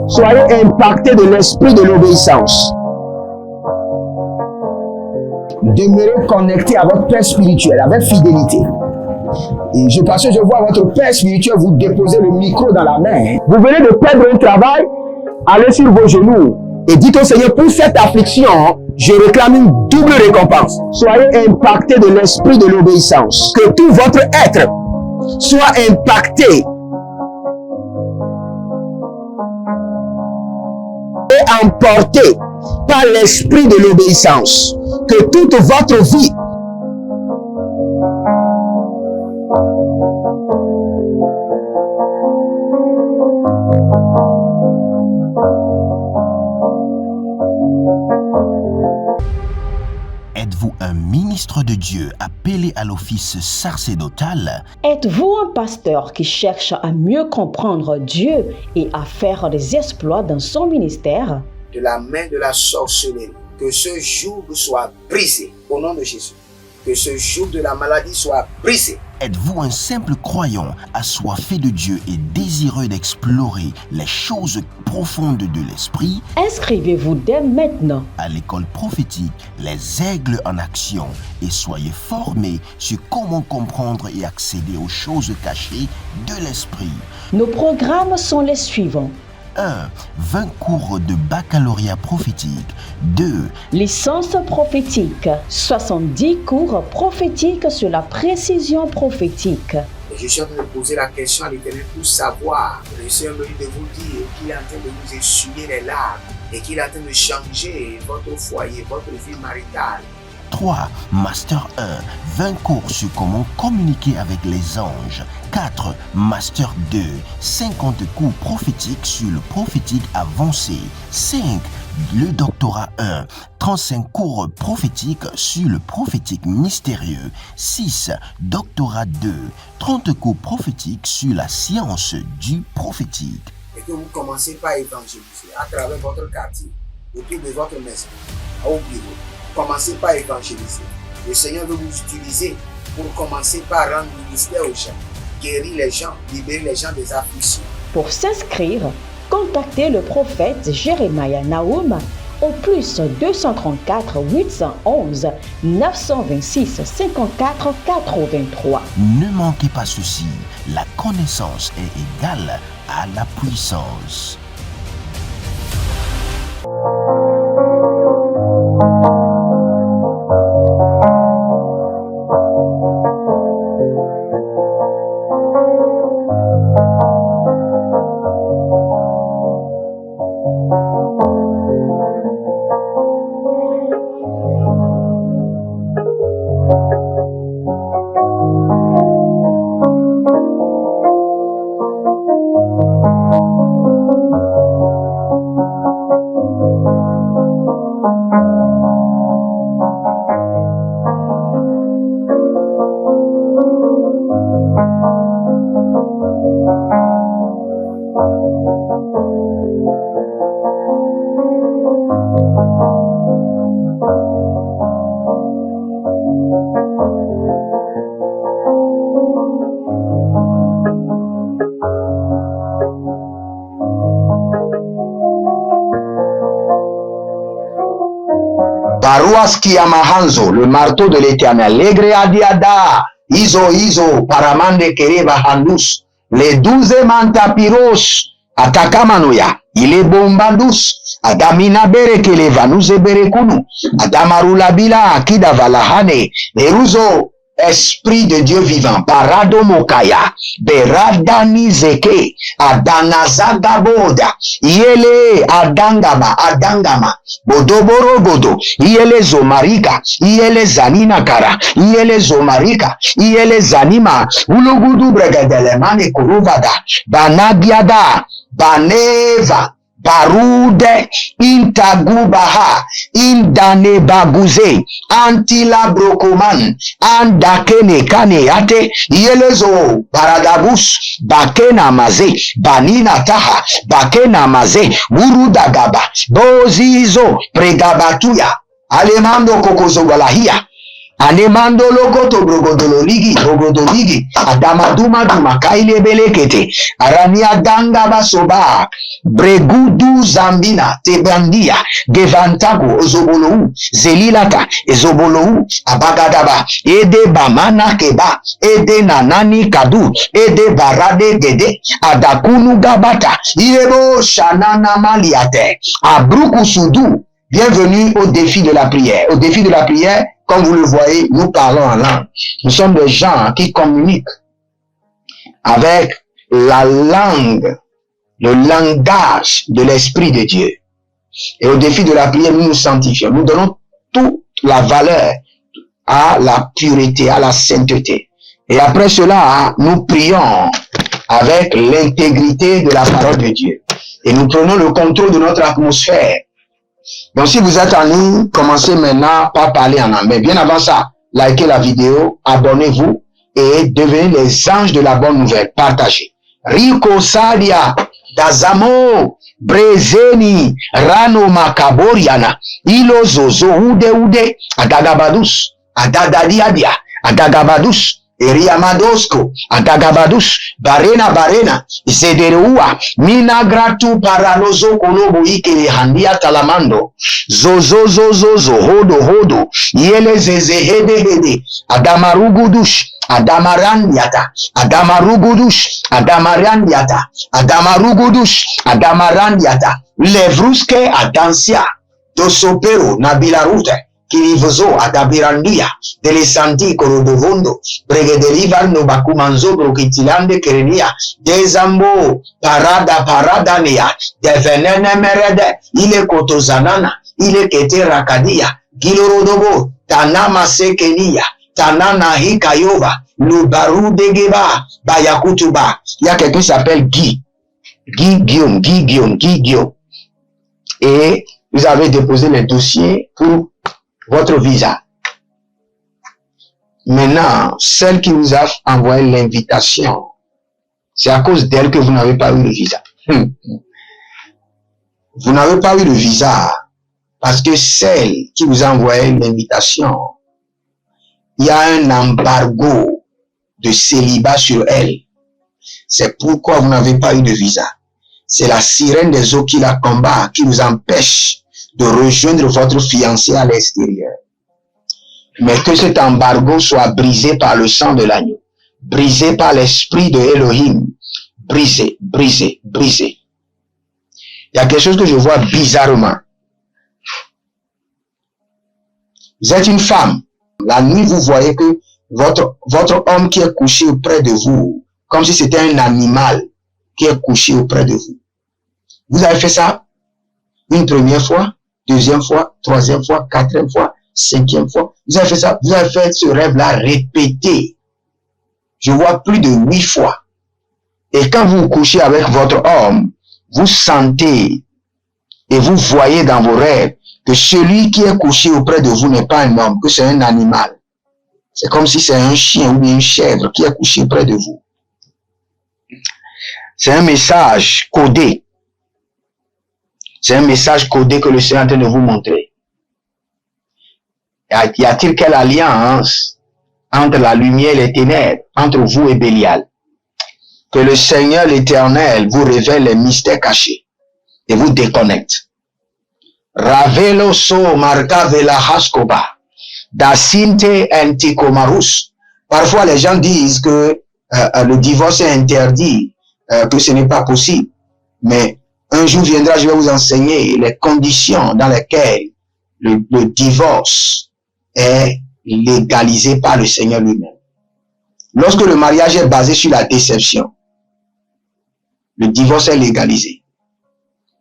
Soyez impactés de l'esprit de l'obéissance. Demeurez connectés à votre Père spirituel avec fidélité. Et parce que je vois votre Père spirituel vous déposer le micro dans la main. Vous venez de perdre un travail, allez sur vos genoux et dites au Seigneur, pour cette affliction, je réclame une double récompense. Soyez impactés de l'esprit de l'obéissance. Que tout votre être soit impacté et emporté par l'esprit de l'obéissance. Que toute votre vie Êtes-vous un ministre de Dieu appelé à l'office sacerdotal? Êtes-vous un pasteur qui cherche à mieux comprendre Dieu et à faire des exploits dans son ministère? De la main de la sorcellerie, que ce joug soit brisé au nom de Jésus. Que ce joug de la maladie soit brisé. Êtes-vous un simple croyant assoiffé de Dieu et désireux d'explorer les choses profondes de l'esprit? Inscrivez-vous dès maintenant À l'école prophétique Les Aigles en Action et soyez formés sur comment comprendre et accéder aux choses cachées de l'esprit. Nos programmes sont les suivants. 1. 20 cours de baccalauréat prophétique. 2. Licence prophétique. 70 cours prophétiques sur la précision prophétique. Et je suis en train de poser la question à l'Éternel pour savoir. Le Seigneur me dit de vous dire qu'il est en train de vous essuyer les larmes et qu'il est en train de changer votre foyer, votre vie maritale. 3. Master 1. 20 cours sur comment communiquer avec les anges. 4. Master 2. 50 cours prophétiques sur le prophétique avancé. 5. Le doctorat 1. 35 cours prophétiques sur le prophétique mystérieux. 6. Doctorat 2. 30 cours prophétiques sur la science du prophétique. Et que vous commencez par évangéliser à travers votre quartier, autour de votre maison, au bureau. Commencez par évangéliser. Le Seigneur veut vous utiliser pour commencer par rendre ministère aux gens, guérir les gens, libérer les gens des afflictions. Pour s'inscrire, contactez le prophète Jérémie Naoum au plus 234 811 926 54 83. Ne manquez pas ceci, la connaissance est égale à la puissance. Baruaski Amahanzo, le marteau de l'Éternel. Legre adiada, izo, paramande kereba handus. Les 12 mantapiros, atakamanoya, il est bombandus. Adamina bereke levanuze berekunu. Adamarula bila akida valahane. Eruzo. Esprit de Dieu vivant, Barado Mokaya, Beradani Zeke, Adanazagaboda, Yele Adangama, Bodoboro Bodo, Yele Zomarika, Yele Zanina Kara, Yele Zomarika, Yele Zanima, Ulugudu Bregadelemane Kuruvada, Banagiada, Baneva, Barude, Intagubaha, Indane Baguze, Antila Brokoman, Andakene Kaneate, Yelezo, Baradabus, Bakena Maze, Banina Taha, Bakena Maze, Urudagaba, Bozizo, Pregabatuya, Alemando Kokozo Walahia, Anemando lokoto brogodololigi, brogodoligi, adamaduma duma kaile belekete, arania danga basoba, bregudu zambina, tebandia, gevantago, ozobolou, zelilata, ezobolou, abagadaba, ede bamana keba, ede nanani kadu, ede barade gede, adakunu gabata, irebo shanana maliate, abruku sudu. Bienvenue au défi de la prière. Au défi de la prière, comme vous le voyez, nous parlons en langue. Nous sommes des gens qui communiquent avec la langue, le langage de l'Esprit de Dieu. Et au défi de la prière, nous nous sanctifions. Nous donnons toute la valeur à la pureté, à la sainteté. Et après cela, nous prions avec l'intégrité de la parole de Dieu. Et nous prenons le contrôle de notre atmosphère. Donc si vous êtes en ligne, commencez maintenant par parler en anglais. Bien avant ça, likez la vidéo, abonnez-vous et devenez les anges de la bonne nouvelle. Partagez. Rico Sadia, Dazamo, Brezeni, Rano Makaboriana, Ilo Zozo, Ude, Adagabadus, Adadadiadia, Adagabadus, Eriamadosko, Adagabadus, Barena, Zederua, Mina Gratu Paranozo Kolobo Ikele Handia Talamando, Zozo, Hodo, Yele Zeze Hede, Adamarugudush, Adamarandiata, Levruske Adansia, Dosopero, Nabilarute, Kirivozo, Adabirandia, Delesanti, Korodovondo, Bregederivar, Nobakumanzo, Brokitilande, Kerenia, Dezambo, Paradanea, Devenene Merede, Ile Kotozanana, Ile Kete Rakadia, Gilorodobo, Tanama Sekenia, Tanana Hikayova, Lubaru Degeba, Bayakutuba. Il y a quelqu'un qui s'appelle Guy Guillaume. Et vous avez déposé les dossiers pour votre visa. Maintenant, celle qui vous a envoyé l'invitation, c'est à cause d'elle que vous n'avez pas eu le visa. Vous n'avez pas eu le visa parce que celle qui vous a envoyé l'invitation, il y a un embargo de célibat sur elle. C'est pourquoi vous n'avez pas eu de visa. C'est la sirène des eaux qui la combat, qui vous empêche de rejoindre votre fiancé à l'extérieur. Mais que cet embargo soit brisé par le sang de l'agneau, brisé par l'esprit de Elohim, brisé. Il y a quelque chose que je vois bizarrement. Vous êtes une femme. La nuit, vous voyez que votre homme qui est couché auprès de vous, comme si c'était un animal qui est couché auprès de vous. Vous avez fait ça une première fois, deuxième fois, troisième fois, quatrième fois, cinquième fois. Vous avez fait ça, vous avez fait ce rêve-là répété. Je vois plus de 8 fois. Et quand vous couchez avec votre homme, vous sentez et vous voyez dans vos rêves que celui qui est couché auprès de vous n'est pas un homme, que c'est un animal. C'est comme si c'est un chien ou une chèvre qui est couché près de vous. C'est un message codé. C'est un message codé que le Seigneur est en train de vous montrer. Y a-t-il quelle alliance entre la lumière et les ténèbres, entre vous et Bélial? Que le Seigneur l'Éternel vous révèle les mystères cachés et vous déconnecte. Ravelo so marca vela haskoba. Dacinte antikomarus. Parfois les gens disent que le divorce est interdit, que ce n'est pas possible. Mais un jour viendra, je vais vous enseigner les conditions dans lesquelles le divorce est légalisé par le Seigneur lui-même. Lorsque le mariage est basé sur la déception, le divorce est légalisé.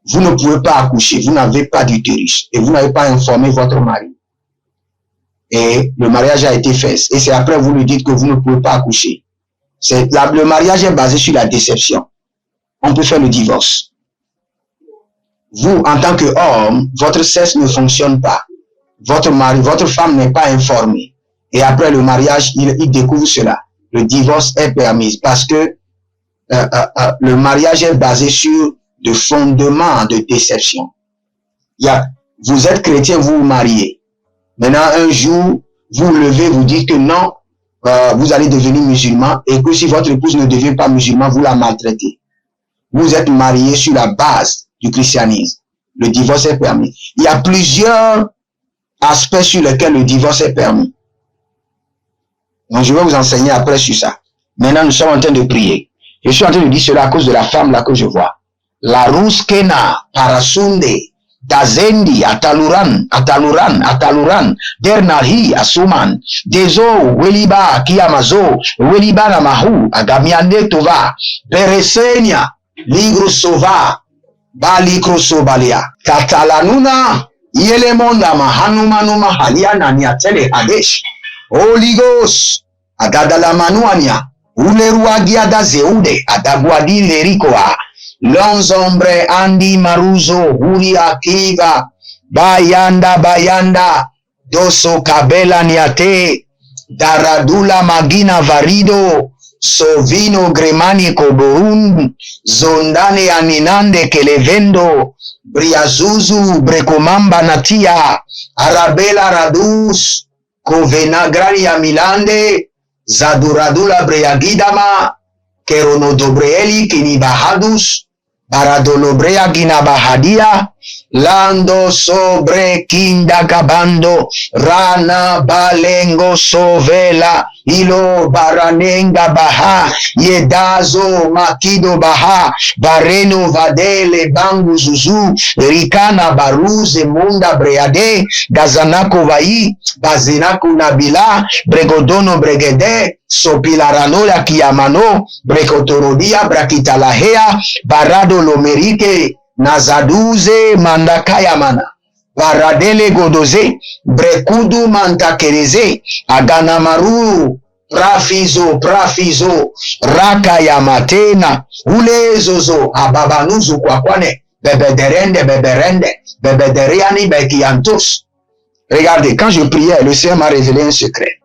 Vous ne pouvez pas accoucher, vous n'avez pas d'utérus et vous n'avez pas informé votre mari. Et le mariage a été fait. Et c'est après vous lui dites que vous ne pouvez pas accoucher. Le mariage est basé sur la déception. On peut faire le divorce. Vous, en tant qu'homme, votre sexe ne fonctionne pas. Votre mari, votre femme n'est pas informée. Et après le mariage, il découvre cela. Le divorce est permis parce que le mariage est basé sur des fondements de déception. Vous êtes chrétien, vous vous mariez. Maintenant, un jour, vous levez, vous dites que non, vous allez devenir musulman et que si votre épouse ne devient pas musulman, vous la maltraitez. Vous êtes marié sur la base du christianisme. Le divorce est permis. Il y a plusieurs aspects sur lesquels le divorce est permis. Donc, je vais vous enseigner après sur ça. Maintenant, nous sommes en train de prier. Je suis en train de dire cela à cause de la femme là que je vois. La ruskena, parasunde, dazendi, ataluran, dernahi, asuman, dezo, weliba, kiamazo, weliba namahu, agamiande tova, peresenia, ligro sova, balikro sobalia, katalanuna, yelemonda mahanumanuma haliana niatele hadesh, oligos, agadalamanuania, uleruagiada zeude, adaguadi lerikoa, Lonzombre andi maruzo huri akiva bayanda doso kabela niate daradula magina varido sovino gremani koborun zondane aninande kelevendo briazuzu brekomamba natia arabela radus kovenagrania milande zaduradula breagidama kerono dobreeli kinibahadus Baradolobrea ginabahadia, lando sobre kinda gabando, rana balengo sovela, ilo baranenga baha, yedazo makido baha, bareno vadele bangu zuzu, rikana baruze munda breade, gazanako vai, bazinako nabila, bregodono bregede, sopilarano ya kiyamano, brekotorodia brakitalahea, barado lomerike, nazaduze mandakaya mana, baradele godoze, brekudu mantakereze, aganamaru, prafizo, rakaya matena, ulezozo, ababanuzu kwa kwane, bebederiani bekiantos. Regardez, quand je priais, le Seigneur m'a révélé un secret.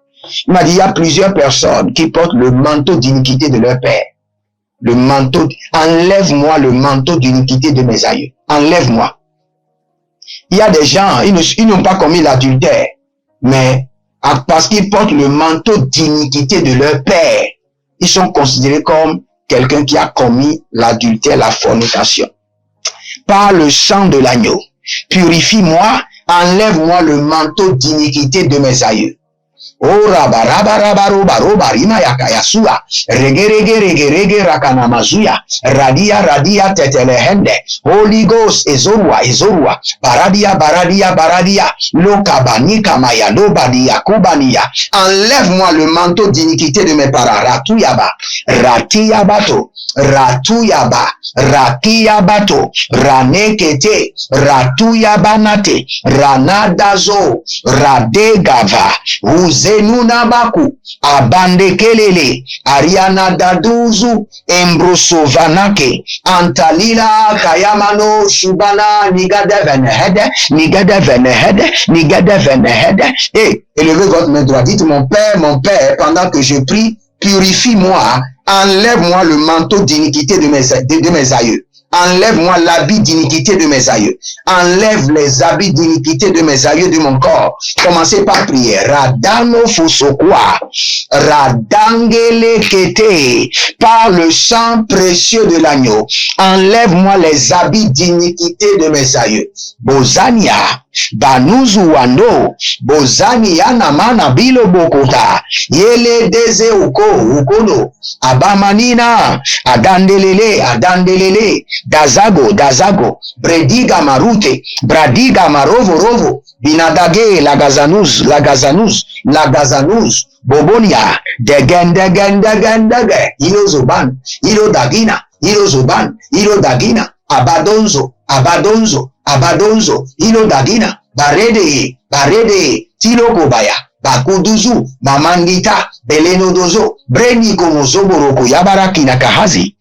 Il m'a dit, il y a plusieurs personnes qui portent le manteau d'iniquité de leur père. Le manteau, enlève-moi le manteau d'iniquité de mes aïeux. Enlève-moi. Il y a des gens, ils n'ont pas commis l'adultère, mais parce qu'ils portent le manteau d'iniquité de leur père, ils sont considérés comme quelqu'un qui a commis l'adultère, la fornication. Par le sang de l'agneau, purifie-moi, enlève-moi le manteau d'iniquité de mes aïeux. Oh rabaraba rima yakayasua rege rakanamazuya radia tetelehende Holy Ghost ezorua baradia lokabanika maya lobadia kubania. Enlève-moi le manteau d'iniquité de mes parents. Ratiyabato ranekete ratuyabanate ranadazo radegava Uzenunabaku, Abandekelele, Ariana Daduzu, Embrosovanake, Antalila, Kayamano, Shubana, Nigada Venehede. Et élevez votre main droite. Dites, mon Père, pendant que je prie, purifie-moi, enlève-moi le manteau d'iniquité de mes aïeux. Enlève-moi l'habit d'iniquité de mes aïeux. Enlève les habits d'iniquité de mes aïeux de mon corps. Commencez par prier. Radano fosokwa. Radangele kete. Par le sang précieux de l'agneau. Enlève-moi les habits d'iniquité de mes aïeux. Bozania. Banuzu wando. Bozania namana bilo bokota. Yele deze ukono. Abamanina. Adandelele. Dazago, Brediga marute, Bradiga marovo, Binadage, Lagazanuz, Bobonia, Degen, Ilozoban, Ilodagina, Abadonzo, Ilodagina, Barede, Tilokobaya, Bakuduzu, Mamangita, Belenodozo, Breni como Zoboroko, Yabaraki Nakahazi,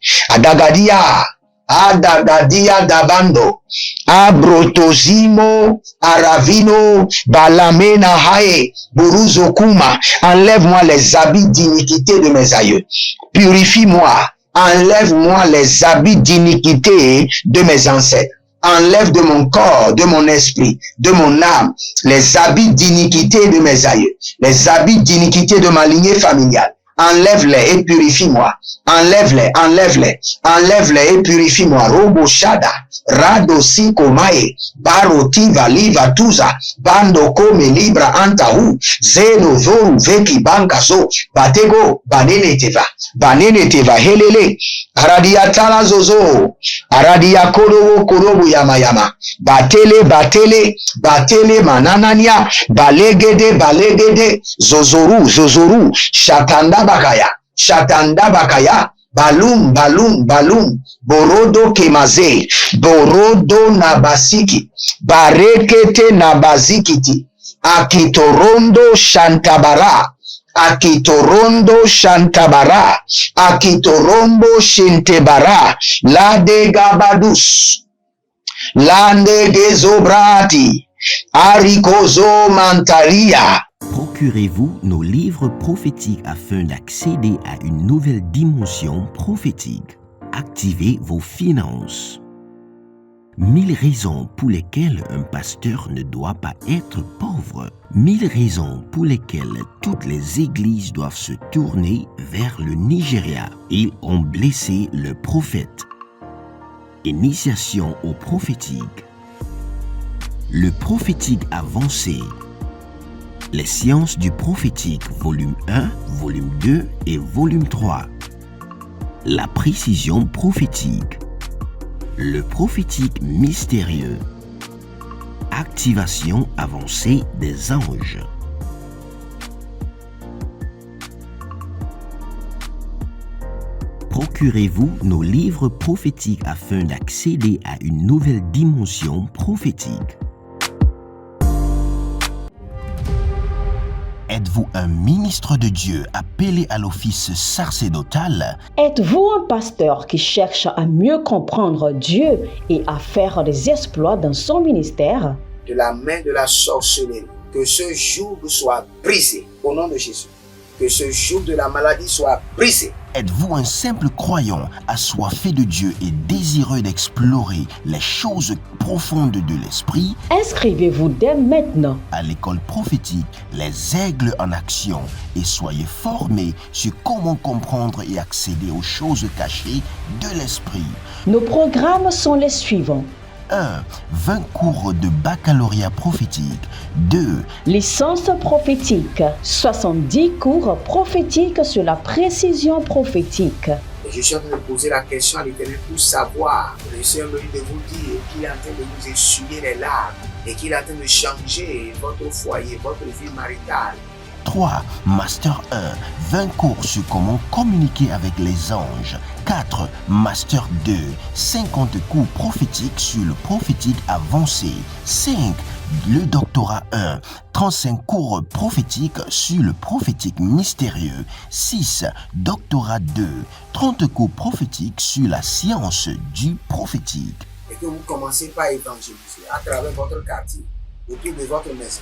Adagadia dabando, Abrotozimo, Aravino, Balamena hae, Buruzo kuma. Enlève-moi les habits d'iniquité de mes aïeux. Purifie-moi, enlève-moi les habits d'iniquité de mes ancêtres. Enlève de mon corps, de mon esprit, de mon âme, les habits d'iniquité de mes aïeux, les habits d'iniquité de ma lignée familiale. Enlève-les et purifie-moi. Enlève-les, enlève-les, enlève-les et purifie-moi. Robo Shada, Rado Sikomae, Baroti Valiva Tuza, Bando Kome Libra Antahu, Zeno Zoru Veki Bankaso, Batego, Banene Teva, Helele, Aradiatala Zozo, Aradia Korobo Korobu Yamayama, Batele Mananania, Balegede, Zozoru, Shatanda Bakaya, Balum, Borodo Kemaze, Borodo Nabasiki, Barekete Nabazikiti, Akitorondo Shantabara, Akitorombo Shintebara, Lade Gabadus, Lande Gezobrati, Arikozo Mantaria. Procurez-vous nos livres prophétiques afin d'accéder à une nouvelle dimension prophétique. Activez vos finances. 1000 raisons pour lesquelles un pasteur ne doit pas être pauvre. 1000 raisons pour lesquelles toutes les églises doivent se tourner vers le Nigeria. Ils ont blessé le prophète. Initiation au prophétique. Le prophétique avancé. Les sciences du prophétique, volume 1, volume 2 et volume 3. La précision prophétique. Le prophétique mystérieux. Activation avancée des anges. Procurez-vous nos livres prophétiques afin d'accéder à une nouvelle dimension prophétique. Êtes-vous un ministre de Dieu appelé à l'office sacerdotal? Êtes-vous un pasteur qui cherche à mieux comprendre Dieu et à faire des exploits dans son ministère? De la main de la sorcellerie, que ce joug soit brisé au nom de Jésus. Que ce joug de la maladie soit brisé. Êtes-vous un simple croyant assoiffé de Dieu et désireux d'explorer les choses profondes de l'esprit? Inscrivez-vous dès maintenant À l'école prophétique, les aigles en action, et soyez formés sur comment comprendre et accéder aux choses cachées de l'esprit. Nos programmes sont les suivants. 1. 20 cours de baccalauréat prophétique. 2. Licence prophétique. 70 cours prophétiques sur la précision prophétique. Et je suis en train de poser la question à l'Éternel pour savoir. Le Seigneur me dit de vous dire qu'il est en train de vous essuyer les larmes et qu'il est en train de changer votre foyer, votre vie maritale. 3. Master 1. 20 cours sur comment communiquer avec les anges. 4. Master 2. 50 cours prophétiques sur le prophétique avancé. 5. Le doctorat 1. 35 cours prophétiques sur le prophétique mystérieux. 6. Doctorat 2. 30 cours prophétiques sur la science du prophétique. Et que vous commencez par évangéliser à travers votre quartier, autour de votre maison,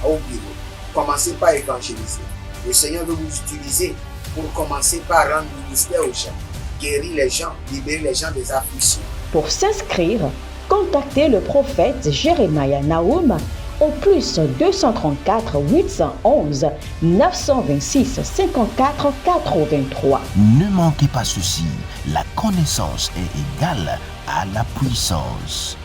au bureau. Commencez par évangéliser. Le Seigneur veut vous utiliser pour commencer par rendre ministère aux gens, guérir les gens, libérer les gens des afflictions. Pour s'inscrire, contactez le prophète Jérémia Naoum au plus 234 811 926 54 83. Ne manquez pas ceci, la connaissance est égale à la puissance.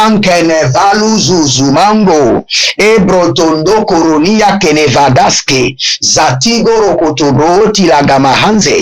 ankenevalu zuzumango ebrotondo koronia kenevadaske zatigoro kotobro tilagamahanze.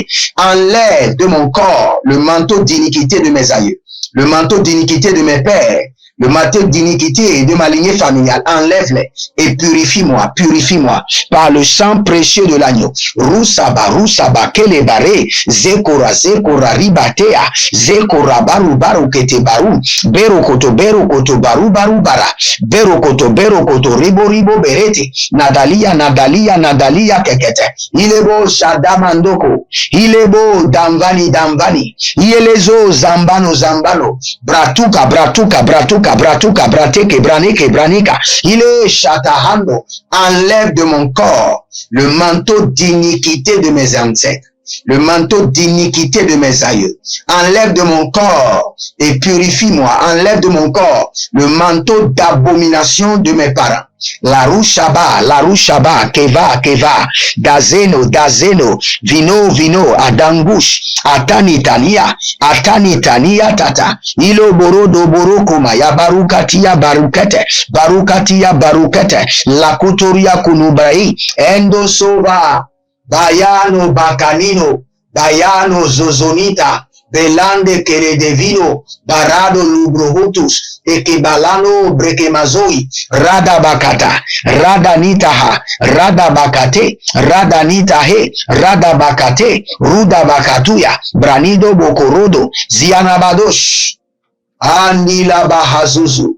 Enlève de mon corps le manteau d'iniquité de mes aïeux, le manteau d'iniquité de mes pères, le manteau d'iniquité de ma lignée familiale. Enlève-les et purifie-moi, purifie-moi par le sang précieux de l'agneau. Rousaba, rousaba, kelebare, zekora, zekora, ribatea, zekora, baru, baru, kete, baru, berokoto, baru, baru, bara, berokoto, ribo, ribo, berete, nadalia, nadalia, nadalia, kekete, ilebo, shadamandoko, ilebo, damvani, damvani, ielezo, zambano, zambano, bratuka, bratuka, bratuka, bratuka, brateke, braneke, branika, il est chatahando. Enlève de mon corps le manteau d'iniquité de mes ancêtres, le manteau d'iniquité de mes aïeux. Enlève de mon corps et purifie-moi. Enlève de mon corps le manteau d'abomination de mes parents. La rushaba, keva, keva, dazeno, dazeno, vino, vino, adangush, atanitania, tata, ilo borodo borokoma, ya barukatia barukete, barukatia barukete, la kutoria kunubrai, endo soba, bayano bakanino, bayano zozonita, belande keredevino, barado lubrohutus, ekebalano brekemazoi, radabakata, radanitaha, radabakate, radanitahe, radabakate, rudabakatuya, branido bokorodo, zianabadosh, andila bahazuzu,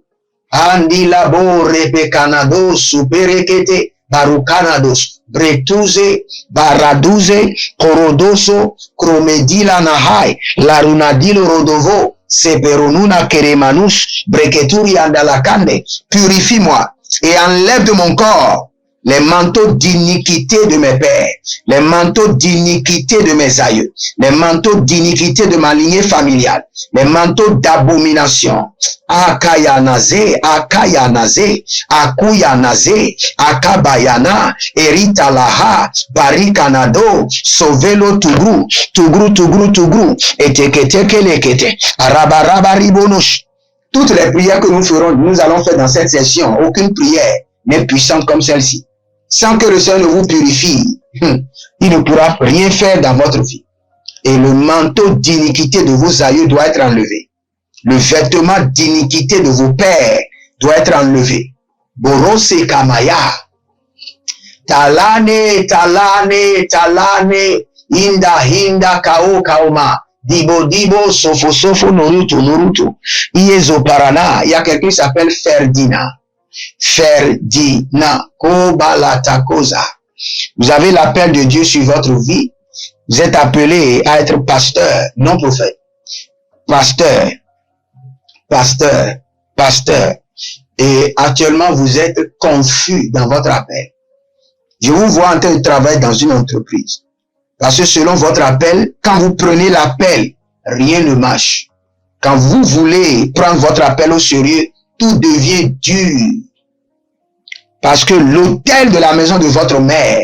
andila bo repekanado, superekete, barukanados, bretuze, baraduze, korodoso, kromedila nahai, larunadilo rodovo, seperonuna keremanus, breketuri andalakande. Purifie-moi et enlève de mon corps les manteaux d'iniquité de mes pères, les manteaux d'iniquité de mes aïeux, les manteaux d'iniquité de ma lignée familiale, les manteaux d'abomination. Akayanaze, akayanaze, akuyanaze, akabayana, eritalaha, barikanado, sovelo tugru, tugru, tugru, tugru, eteketeke lekete, arabaraba ribonosh. Toutes les prières que nous allons faire dans cette session, aucune prière n'est puissante comme celle-ci. Sans que le Seigneur ne vous purifie, il ne pourra rien faire dans votre vie. Et le manteau d'iniquité de vos aïeux doit être enlevé. Le vêtement d'iniquité de vos pères doit être enlevé. Borose kamaya. Talane, talane, talane. Hinda, hinda, kao, kaoma. Dibo, dibo, sofo, sofo, noruto, noruto. Iezo parana. Il y a quelqu'un qui s'appelle Ferdinand. Ferdinand. Kobalata koza. Vous avez l'appel de Dieu sur votre vie. Vous êtes appelé à être pasteur, non prophète. Pasteur. Pasteur, pasteur, et actuellement vous êtes confus dans votre appel. Je vous vois en train de travailler dans une entreprise. Parce que selon votre appel, quand vous prenez l'appel, rien ne marche. Quand vous voulez prendre votre appel au sérieux, tout devient dur. Parce que l'autel de la maison de votre mère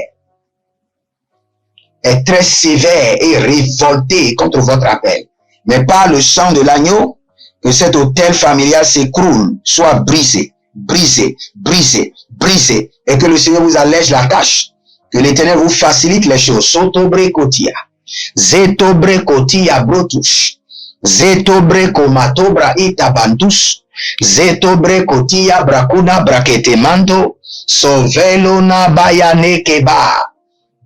est très sévère et révolté contre votre appel. Mais par le sang de l'agneau, que cet autel familial s'écroule, soit brisé, brisé, brisé, brisé, et que le Seigneur vous allège la tâche, que l'Éternel vous facilite les choses. Sotobre kotia, zetobre kotia brotus, zetobre komatobra itabandus, zetobre kotia brakuna braketemando, sovelona bayane keba.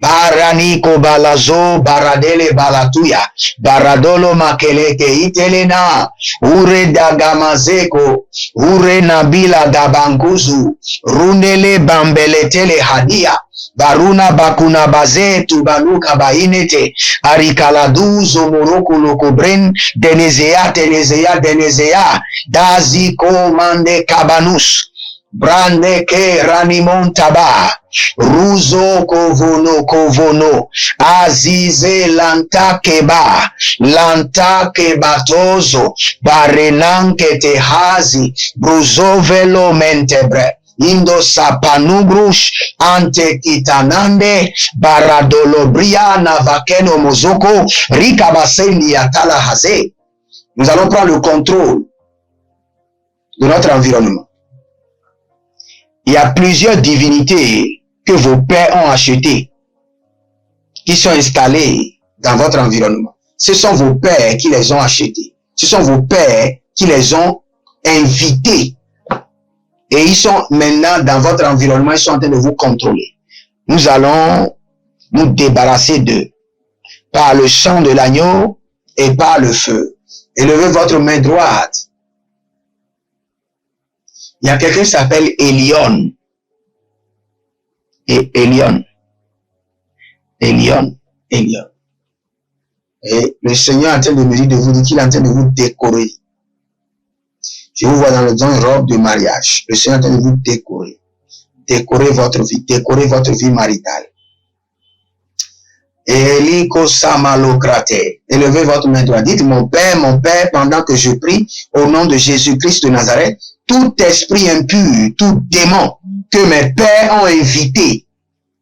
Baraniko balazo baradele balatuya baradolo makeleke itelena ure dagamazeko ure nabila dabanguzu runele bambeletele hadia baruna bakuna bazetu baluka bainete arikaladuzo moroko lokobren denezea tenezea denezea daziko mande kabanus brande ke ranimon taba ruzo kovono kovono azize lanta kebatozo barenanke tehazi bruzovelo mentebre indo sapanugrush ante kitanande baradolobria navakeno mozoko rikabasendi atala haze. Nous allons prendre le contrôle de notre environnement. Il y a plusieurs divinités que vos pères ont achetées, qui sont installées dans votre environnement. Ce sont vos pères qui les ont achetées. Ce sont vos pères qui les ont invités. Et ils sont maintenant dans votre environnement, ils sont en train de vous contrôler. Nous allons nous débarrasser d'eux par le sang de l'agneau et par le feu. Élevez votre main droite. Il y a quelqu'un qui s'appelle Elion. Et Elion. Et le Seigneur est en train de me dire de vous dire qu'il est en train de vous décorer. Je vous vois dans une robe de mariage. Le Seigneur est en train de vous décorer. Décorer votre vie maritale. Eliko samalokrate. Élevez votre main droite. Dites, mon Père, pendant que je prie, au nom de Jésus-Christ de Nazareth, tout esprit impur, tout démon que mes pères ont invité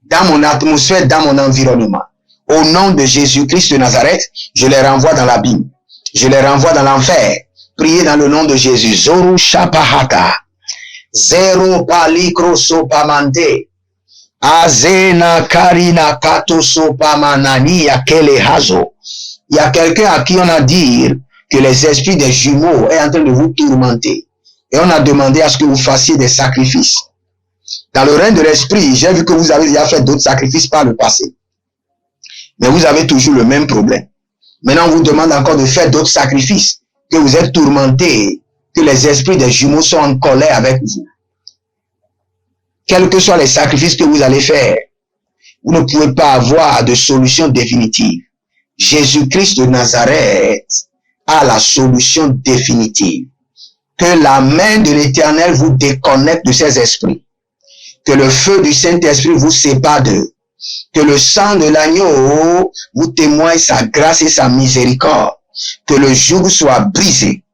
dans mon atmosphère, dans mon environnement, au nom de Jésus-Christ de Nazareth, je les renvoie dans l'abîme. Je les renvoie dans l'enfer. Priez dans le nom de Jésus. Zoru Shapahata. Zero Palikroso Pamante. Azena Karina Katoso Pamanani Yakele Hazo. Il y a quelqu'un à qui on a dit que les esprits des jumeaux est en train de vous tourmenter. Et on a demandé à ce que vous fassiez des sacrifices. Dans le règne de l'esprit, j'ai vu que vous avez déjà fait d'autres sacrifices par le passé. Mais vous avez toujours le même problème. Maintenant, on vous demande encore de faire d'autres sacrifices, que vous êtes tourmentés, que les esprits des jumeaux sont en colère avec vous. Quels que soient les sacrifices que vous allez faire, vous ne pouvez pas avoir de solution définitive. Jésus-Christ de Nazareth a la solution définitive. Que la main de l'Éternel vous déconnecte de ces esprits. Que le feu du Saint-Esprit vous sépare d'eux. Que le sang de l'agneau vous témoigne sa grâce et sa miséricorde. Que le joug soit brisé.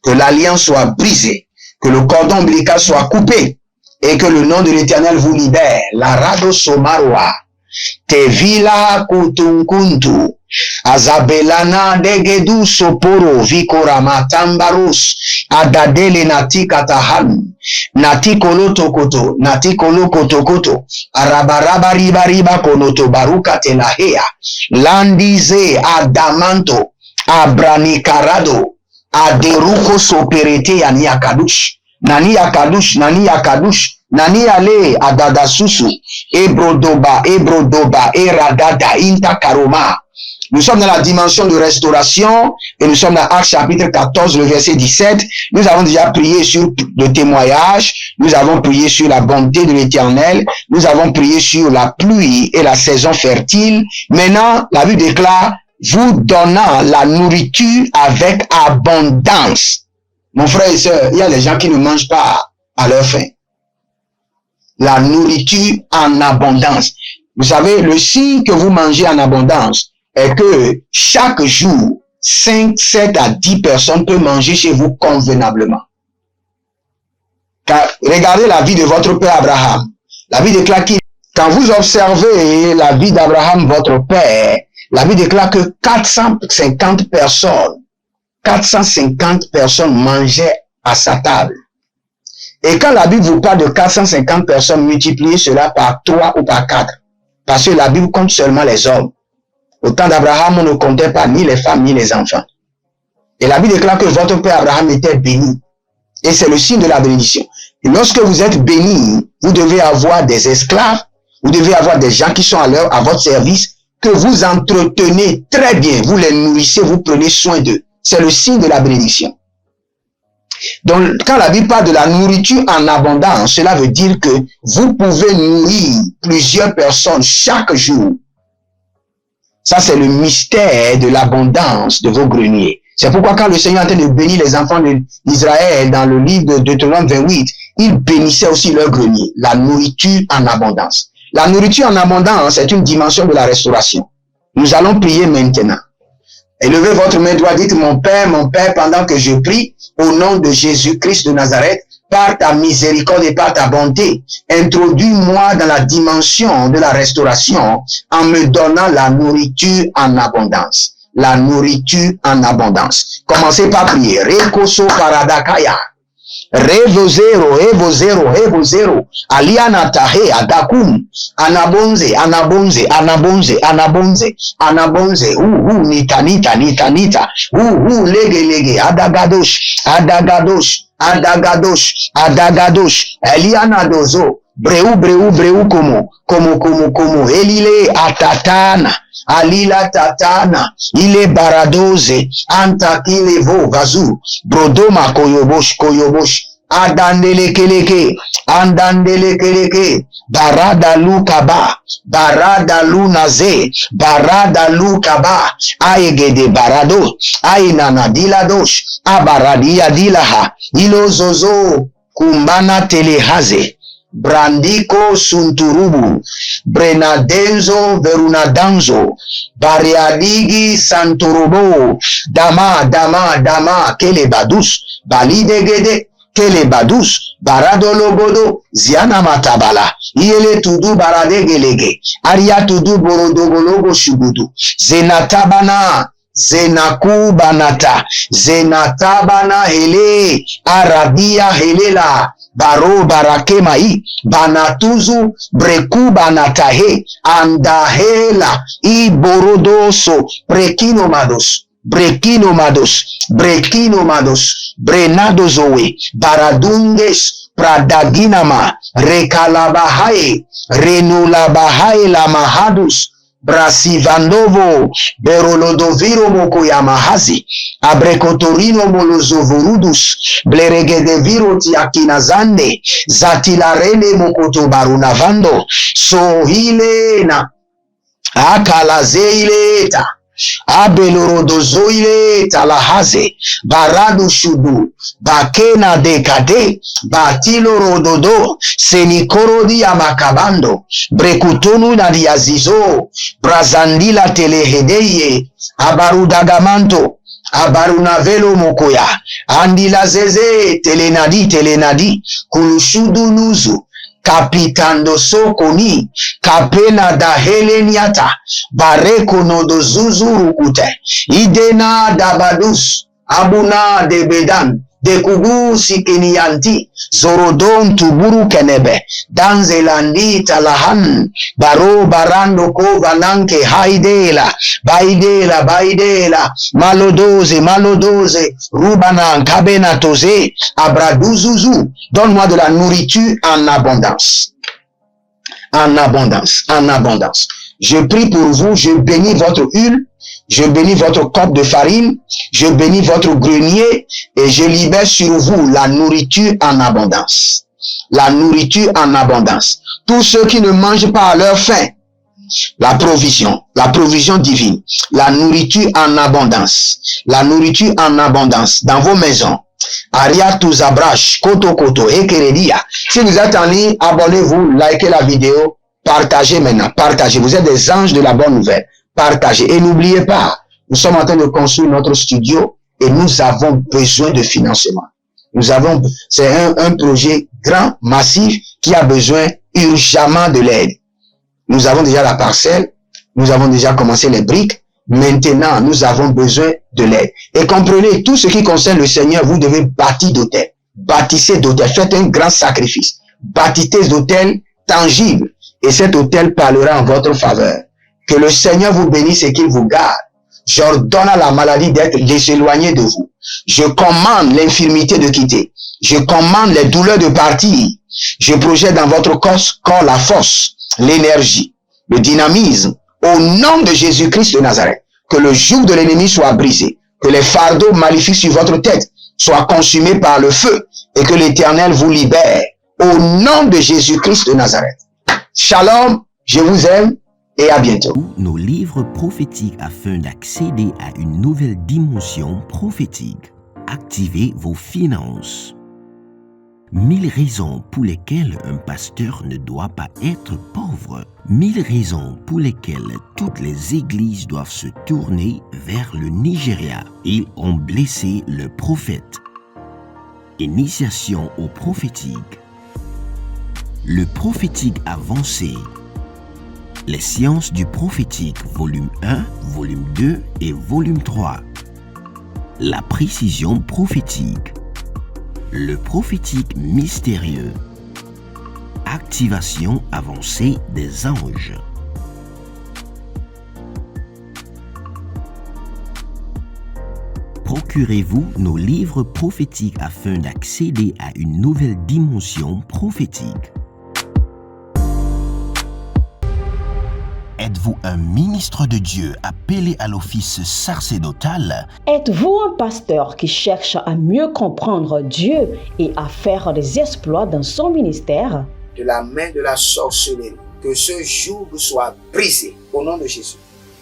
Que l'alliance soit brisée. Que le cordon ombilical soit coupé. Et que le nom de l'Éternel vous libère. La rado somarwa. Te vila kutunkuntu. Azabelana degedu soporo vikorama tambarus. Adadele nati katahan. Nati koloto koto. Nati kolo koto koto. Arabaraba riba riba konoto baruka telahea. Landize adamanto. Abranikarado. Aderuko soperete yani akadush. Nani akadush. Nani akadush. Nani ale adadasusu. Ebrodoba. Eradada. Inta karoma. Nous sommes dans la dimension de restauration et nous sommes dans Actes chapitre 14, le verset 17. Nous avons déjà prié sur le témoignage, nous avons prié sur la bonté de l'Éternel, nous avons prié sur la pluie et la saison fertile. Maintenant, la Bible déclare, vous donnant la nourriture avec abondance. Mon frère et soeur, il y a des gens qui ne mangent pas à leur faim. La nourriture en abondance. Vous savez, le signe que vous mangez en abondance, est que chaque jour, 5, 7 à 10 personnes peuvent manger chez vous convenablement. Car regardez la vie de votre père Abraham. La vie déclare qu'il, quand vous observez la vie d'Abraham, votre père, la vie déclare que 450 personnes mangeaient à sa table. Et quand la Bible vous parle de 450 personnes, multipliez cela par 3 ou par 4. Parce que la Bible compte seulement les hommes. Au temps d'Abraham, on ne comptait pas ni les femmes ni les enfants. Et la Bible déclare que votre père Abraham était béni. Et c'est le signe de la bénédiction. Et lorsque vous êtes béni, vous devez avoir des esclaves, vous devez avoir des gens qui sont à votre service, que vous entretenez très bien, vous les nourrissez, vous prenez soin d'eux. C'est le signe de la bénédiction. Donc, quand la Bible parle de la nourriture en abondance, cela veut dire que vous pouvez nourrir plusieurs personnes chaque jour. Ça, c'est le mystère de l'abondance de vos greniers. C'est pourquoi quand le Seigneur est en train de bénir les enfants d'Israël dans le livre de Deutéronome 28, il bénissait aussi leur grenier, la nourriture en abondance. La nourriture en abondance est une dimension de la restauration. Nous allons prier maintenant. Élevez votre main droite, dites, mon Père, pendant que je prie, au nom de Jésus-Christ de Nazareth, par ta miséricorde et par ta bonté, introduis-moi dans la dimension de la restauration en me donnant la nourriture en abondance. La nourriture en abondance. Commencez par prier. Rekoso paradakaya. Revo zero, Evo zero, Evo zero. Aliana tahe, Adakum. Anabonze, Anabonze, Anabonze, Anabonze, Anabonze. Nita, nita, nita, nita. Lege, lege. Adagadosh, Adagadosh, Adagadosh, Adagadosh. Eliana dozo. Breu, breu, breu, como. Elile atatana. Alila tatana, ile baradoze, anta kilevo vazu, brodoma koyobosh, andandelekeleke, barada lu kaba, barada lu naze, barada lu kaba, aegede barado, ainana diladosh, abaradia dilaha, ilozozo, kumbana telehaze, Brandiko sunturubu, brenadenzo verunadanzo, bariadigi santurubo, dama, kelebadus, balidegede, kelebadus, baradologodo, ziana matabala, iele tudu baradegelege, aria tudu borodogologo shugudu, zenatabana, zenakubanata, zenatabana hele, arabia helela, baro barakemai, banatuzu, breku banatahe, andahela, iborodoso, brekinomados, brenadozoe, baradunges, pradaginama, rekalabahae, renulabahae la mahadus, Brasivandovo, Berolodoviro Mokoyamahazi, Abrekotorino Molozovurudus, Bleregedeviro Tiakinazande, Zatilarene Mokoto Barunavando, Sohilena, Akalazeileta, Abelorodozoile Talahaze, Baradu Shudu, Bakena Dekade, Batilo Rododo, Senikorodi Amakabando, Brekutonu Nadiazizo, Brazandila Telehedeye, Abarudagamanto, Abarunavelo Mokoya, Andila Zeze, Telenadi, Kulushudu Nuzu, Kapitando sokoni, kapena da heleniata, bareko no do zuzurukute, idena dabadus, abuna de bedan, de kugu sikinianti, zorodon tuburu kenebe, danzelandi talahan, baro barando kovananke haidela, baidela, malodoze, rubanan kabena toze, abraduzuzu, donne-moi de la nourriture en abondance. En abondance. Je prie pour vous, je bénis votre huile, je bénis votre cope de farine, je bénis votre grenier et je libère sur vous la nourriture en abondance. La nourriture en abondance. Tous ceux qui ne mangent pas à leur faim, la provision divine, la nourriture en abondance dans vos maisons. Ariatu Zabrash, Koto, Ekeredia. Si vous êtes en ligne, abonnez-vous, likez la vidéo, partagez maintenant, partagez. Vous êtes des anges de la bonne nouvelle. Partagez. Et n'oubliez pas, nous sommes en train de construire notre studio et nous avons besoin de financement. C'est un projet grand, massif, qui a besoin urgemment de l'aide. Nous avons déjà la parcelle, nous avons déjà commencé les briques. Maintenant, nous avons besoin de l'aide. Et comprenez, tout ce qui concerne le Seigneur, vous devez bâtir d'hôtels. Bâtissez d'hôtels. Faites un grand sacrifice. Bâtissez d'hôtels tangibles. Et cet hôtel parlera en votre faveur. Que le Seigneur vous bénisse et qu'il vous garde. J'ordonne à la maladie de s'éloigner de vous. Je commande l'infirmité de quitter. Je commande les douleurs de partir. Je projette dans votre corps la force, l'énergie, le dynamisme. Au nom de Jésus-Christ de Nazareth, que le joug de l'ennemi soit brisé, que les fardeaux maléfiques sur votre tête soient consumés par le feu et que l'Éternel vous libère. Au nom de Jésus-Christ de Nazareth. Shalom, je vous aime et à bientôt. Nos livres prophétiques afin d'accéder à une nouvelle dimension prophétique. Activez vos finances. 1000 raisons pour lesquelles un pasteur ne doit pas être pauvre. 1000 raisons pour lesquelles toutes les églises doivent se tourner vers le Nigeria. Ils ont blessé le prophète. Initiation au prophétique. Le prophétique avancé. Les sciences du prophétique, volume 1, volume 2 et volume 3. La précision prophétique. Le prophétique mystérieux. Activation avancée des anges. Procurez-vous nos livres prophétiques afin d'accéder à une nouvelle dimension prophétique. Êtes-vous un ministre de Dieu appelé à l'office sacerdotal? Êtes-vous un pasteur qui cherche à mieux comprendre Dieu et à faire des exploits dans son ministère? De la main de la sorcellerie, que ce joug soit brisé au nom de Jésus.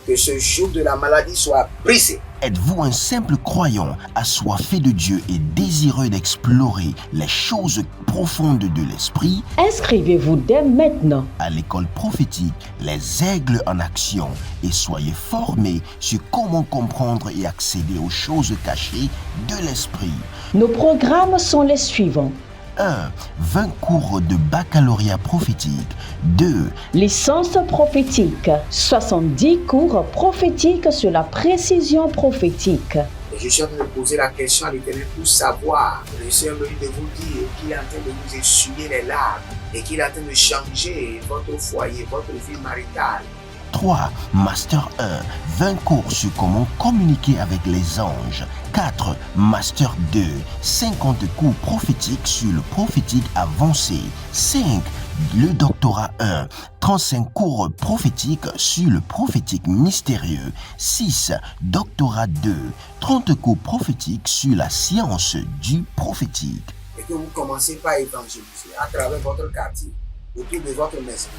Que ce joug de la maladie soit brisé. Êtes-vous un simple croyant assoiffé de Dieu et désireux d'explorer les choses profondes de l'esprit? Inscrivez-vous dès maintenant À l'école prophétique Les Aigles en Action et soyez formés sur comment comprendre et accéder aux choses cachées de l'esprit. Nos programmes sont les suivants. 1. 20 cours de baccalauréat prophétique. 2. Licence prophétique. 70 cours prophétiques sur la précision prophétique. Et je suis en train de poser la question à l'Éternel pour savoir. Le Seigneur me dit de vous dire qu'il est en train de vous essuyer les larmes et qu'il est en train de changer votre foyer, votre vie maritale. 3. Master 1. 20 cours sur comment communiquer avec les anges. 4. Master 2. 50 cours prophétiques sur le prophétique avancé. 5. Le doctorat 1. 35 cours prophétiques sur le prophétique mystérieux. 6. Doctorat 2. 30 cours prophétiques sur la science du prophétique. Et que vous commencez par évangéliser à travers votre quartier, autour de votre maison,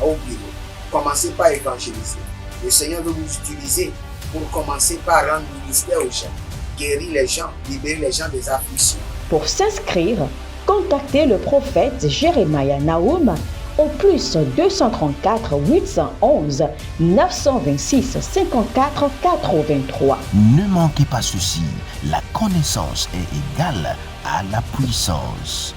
au bureau. Commencez par évangéliser. Le Seigneur veut vous utiliser pour commencer par rendre ministère aux gens, guérir les gens, libérer les gens des afflictions. Pour s'inscrire, contactez le prophète Jérémia Nahum au plus 234 811 926 54 83. Ne manquez pas ceci, la connaissance est égale à la puissance.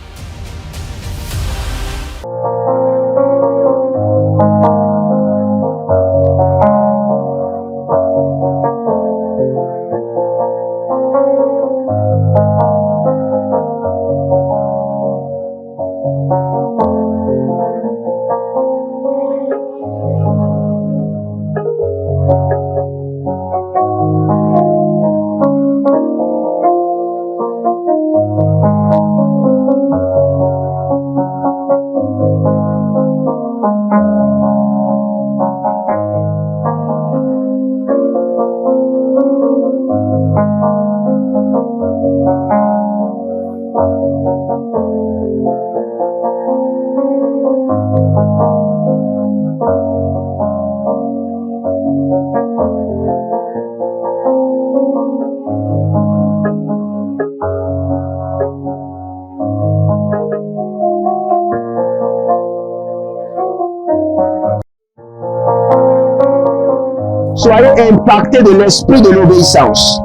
Soyez impactés de l'esprit de l'obéissance.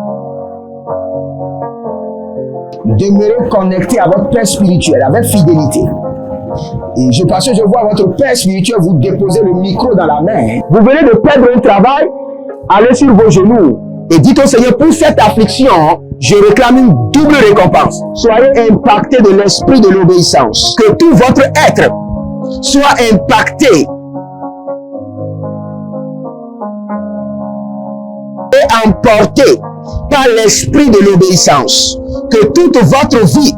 Demeurez connectés à votre Père spirituel avec fidélité. Et parce que je vois votre Père spirituel vous déposer le micro dans la main. Vous venez de perdre un travail, allez sur vos genoux et dites au Seigneur, pour cette affliction, je réclame une double récompense. Soyez impactés de l'esprit de l'obéissance. Que tout votre être soit impacté et emporté par l'esprit de l'obéissance. Que toute votre vie